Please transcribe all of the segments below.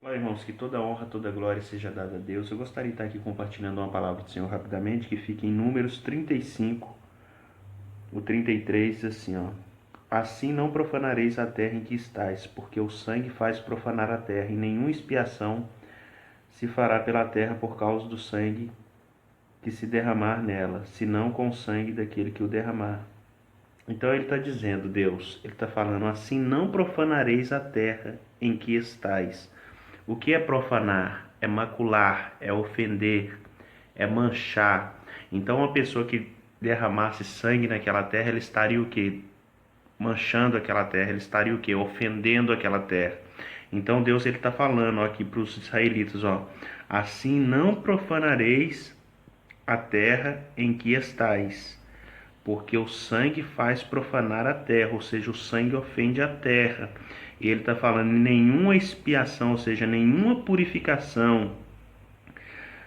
Olá, irmãos, que toda honra, toda glória seja dada a Deus. Eu gostaria de estar aqui compartilhando uma palavra do Senhor rapidamente, que fica em Números 35, o 33, diz assim, ó. Assim não profanareis a terra em que estais, porque o sangue faz profanar a terra, e nenhuma expiação se fará pela terra por causa do sangue que se derramar nela, senão com o sangue daquele que o derramar. Então ele está dizendo, Deus, ele está falando, assim não profanareis a terra em que estais. O que é profanar? É macular, é ofender, é manchar. Então uma pessoa que derramasse sangue naquela terra, ela estaria o quê? Manchando aquela terra, ela estaria o quê? Ofendendo aquela terra. Então Deus ele está falando aqui para os israelitas, ó, assim não profanareis a terra em que estais, porque o sangue faz profanar a terra, ou seja, o sangue ofende a terra. E ele está falando nenhuma expiação, ou seja, nenhuma purificação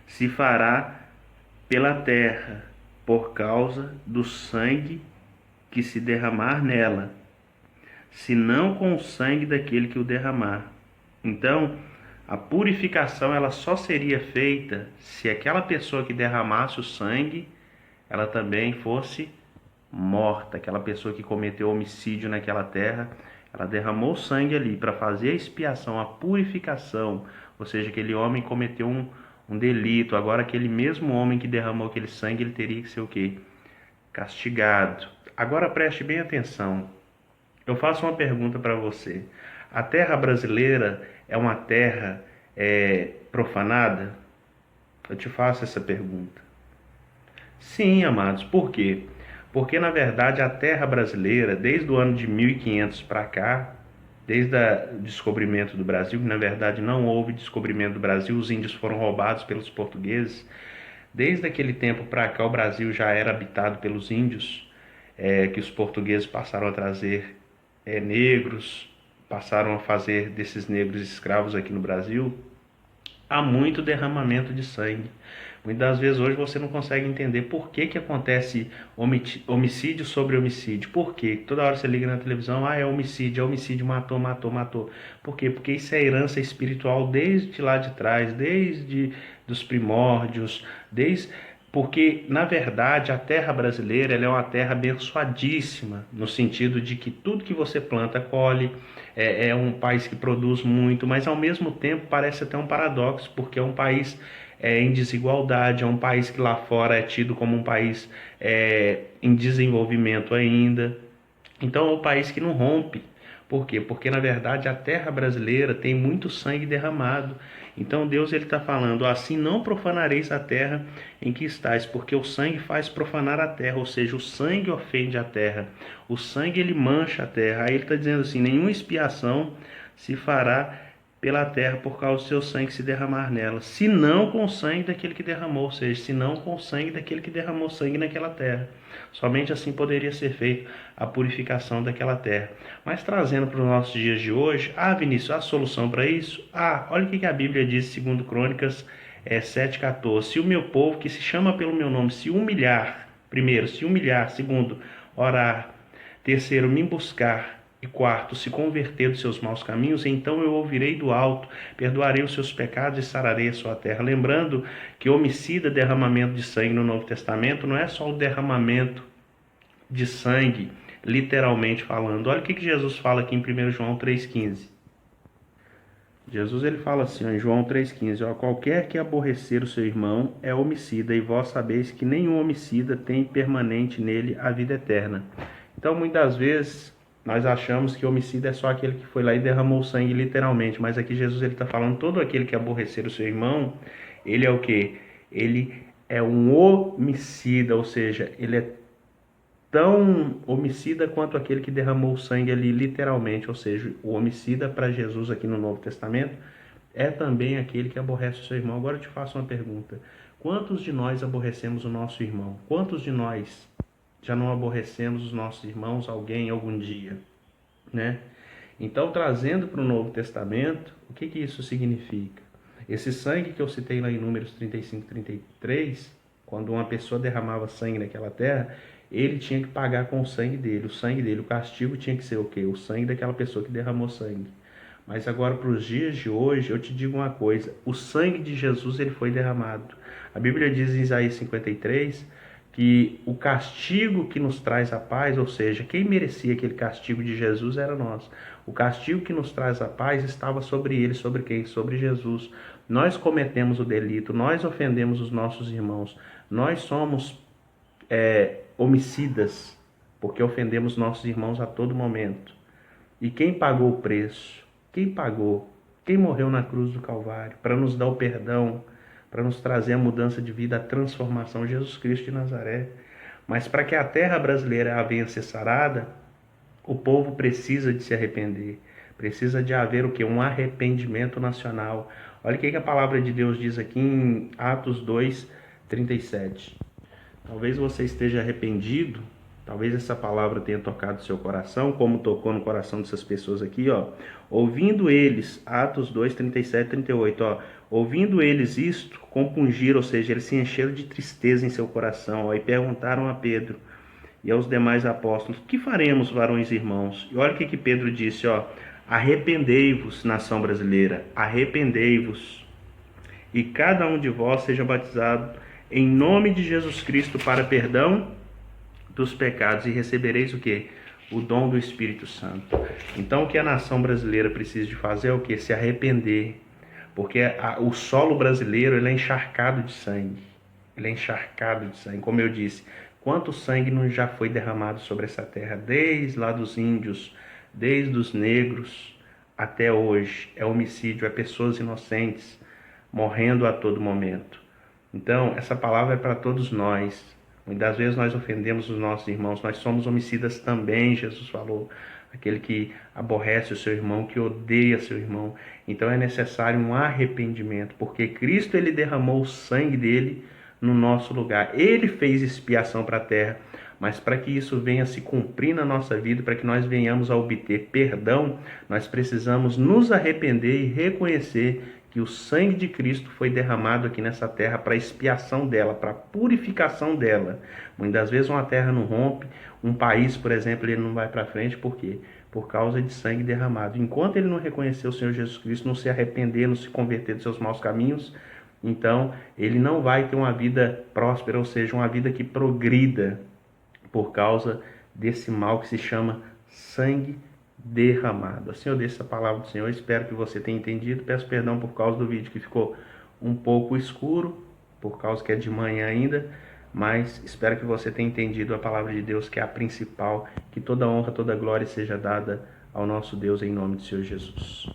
se fará pela terra por causa do sangue que se derramar nela, senão com o sangue daquele que o derramar. Então, a purificação ela só seria feita se aquela pessoa que derramasse o sangue, ela também fosse morta. Aquela pessoa que cometeu homicídio naquela terra, ela derramou sangue ali para fazer a expiação, a purificação. Ou seja, aquele homem cometeu um delito. Agora, aquele mesmo homem que derramou aquele sangue, ele teria que ser o quê? Castigado. Agora preste bem atenção. Eu faço uma pergunta para você. A terra brasileira é uma terra profanada? Eu te faço essa pergunta. Sim, amados. Por quê? Porque, na verdade, a terra brasileira, desde o ano de 1500 para cá, desde o descobrimento do Brasil, que na verdade não houve descobrimento do Brasil, os índios foram roubados pelos portugueses. Desde aquele tempo para cá, o Brasil já era habitado pelos índios, que os portugueses passaram a trazer negros, passaram a fazer desses negros escravos aqui no Brasil. Há muito derramamento de sangue. Muitas das vezes hoje você não consegue entender por que que acontece homicídio sobre homicídio. Por quê? Toda hora você liga na televisão, é homicídio, matou, matou, matou. Por quê? Porque isso é herança espiritual desde lá de trás, desde dos primórdios, desde porque, na verdade, a terra brasileira ela é uma terra abençoadíssima, no sentido de que tudo que você planta, colhe, é um país que produz muito, mas ao mesmo tempo parece até um paradoxo, porque é um país em desigualdade, é um país que lá fora é tido como um país em desenvolvimento ainda. Então é um país que não rompe. Por quê? Porque na verdade a terra brasileira tem muito sangue derramado. Então Deus ele está falando, assim não profanareis a terra em que estáis, porque o sangue faz profanar a terra, ou seja, o sangue ofende a terra, o sangue ele mancha a terra. Aí ele está dizendo assim, nenhuma expiação se fará pela terra por causa do seu sangue se derramar nela, senão com o sangue daquele que derramou, ou seja, senão com o sangue daquele que derramou sangue naquela terra. Somente assim poderia ser feita a purificação daquela terra. Mas trazendo para os nossos dias de hoje, Vinícius, a solução para isso? Olha o que a Bíblia diz, segundo Crônicas 7,14. Se o meu povo, que se chama pelo meu nome, se humilhar, primeiro, se humilhar, segundo, orar, terceiro, me buscar, e quarto, se converter dos seus maus caminhos, então eu ouvirei do alto, perdoarei os seus pecados e sararei a sua terra. Lembrando que homicida, derramamento de sangue no Novo Testamento, não é só o derramamento de sangue, literalmente falando. Olha o que Jesus fala aqui em 1 João 3,15. Jesus ele fala assim, ó, em João 3,15, qualquer que aborrecer o seu irmão é homicida, e vós sabeis que nenhum homicida tem permanente nele a vida eterna. Então, muitas vezes, nós achamos que homicida é só aquele que foi lá e derramou sangue literalmente, mas aqui Jesus ele está falando, todo aquele que aborrecer o seu irmão, ele é o quê? Ele é um homicida, ou seja, ele é tão homicida quanto aquele que derramou sangue ali literalmente, ou seja, o homicida para Jesus aqui no Novo Testamento é também aquele que aborrece o seu irmão. Agora eu te faço uma pergunta: quantos de nós aborrecemos o nosso irmão? Quantos de nós já não aborrecemos os nossos irmãos, alguém, algum dia, né? Então, trazendo para o Novo Testamento, o que que isso significa? Esse sangue que eu citei lá em Números 35, 33, quando uma pessoa derramava sangue naquela terra, ele tinha que pagar com o sangue dele, o castigo tinha que ser o quê? O sangue daquela pessoa que derramou sangue. Mas agora, para os dias de hoje, eu te digo uma coisa: o sangue de Jesus ele foi derramado. A Bíblia diz em Isaías 53 que o castigo que nos traz a paz, ou seja, quem merecia aquele castigo de Jesus era nós. O castigo que nos traz a paz estava sobre ele. Sobre quem? Sobre Jesus. Nós cometemos o delito, nós ofendemos os nossos irmãos, nós somos homicidas, porque ofendemos nossos irmãos a todo momento. E quem pagou o preço? Quem pagou? Quem morreu na cruz do Calvário para nos dar o perdão, para nos trazer a mudança de vida, a transformação? Jesus Cristo de Nazaré. Mas para que a terra brasileira venha a ser sarada, o povo precisa de se arrepender. Precisa de haver o quê? Um arrependimento nacional. Olha o que a palavra de Deus diz aqui em Atos 2:37. Talvez você esteja arrependido, talvez essa palavra tenha tocado seu coração, como tocou no coração dessas pessoas aqui, ó. Ouvindo eles, Atos 2:37, 38, ó. Ouvindo eles isto, compungiram, ou seja, eles se encheram de tristeza em seu coração, ó, e perguntaram a Pedro e aos demais apóstolos: que faremos, varões e irmãos? E olha o que Pedro disse, ó: arrependei-vos, nação brasileira, arrependei-vos, e cada um de vós seja batizado em nome de Jesus Cristo para perdão dos pecados, e recebereis o quê? O dom do Espírito Santo. Então, o que a nação brasileira precisa de fazer é o quê? Se arrepender, porque o solo brasileiro ele é encharcado de sangue. Ele é encharcado de sangue. Como eu disse, quanto sangue não já foi derramado sobre essa terra, desde lá dos índios, desde os negros até hoje. É homicídio, é pessoas inocentes morrendo a todo momento. Então, essa palavra é para todos nós. Muitas vezes nós ofendemos os nossos irmãos, nós somos homicidas também, Jesus falou. Aquele que aborrece o seu irmão, que odeia seu irmão. Então é necessário um arrependimento, porque Cristo ele derramou o sangue dele no nosso lugar. Ele fez expiação para a terra, mas para que isso venha se cumprir na nossa vida, para que nós venhamos a obter perdão, nós precisamos nos arrepender e reconhecer que o sangue de Cristo foi derramado aqui nessa terra para a expiação dela, para a purificação dela. Muitas vezes uma terra não rompe, um país, por exemplo, ele não vai para frente, por quê? Por causa de sangue derramado. Enquanto ele não reconhecer o Senhor Jesus Cristo, não se arrepender, não se converter dos seus maus caminhos, então ele não vai ter uma vida próspera, ou seja, uma vida que progrida, por causa desse mal que se chama sangue derramado. Assim eu deixo essa palavra do Senhor, espero que você tenha entendido. Peço perdão por causa do vídeo que ficou um pouco escuro, por causa que é de manhã ainda, mas espero que você tenha entendido a palavra de Deus, que é a principal, que toda honra, toda glória seja dada ao nosso Deus em nome do Senhor Jesus.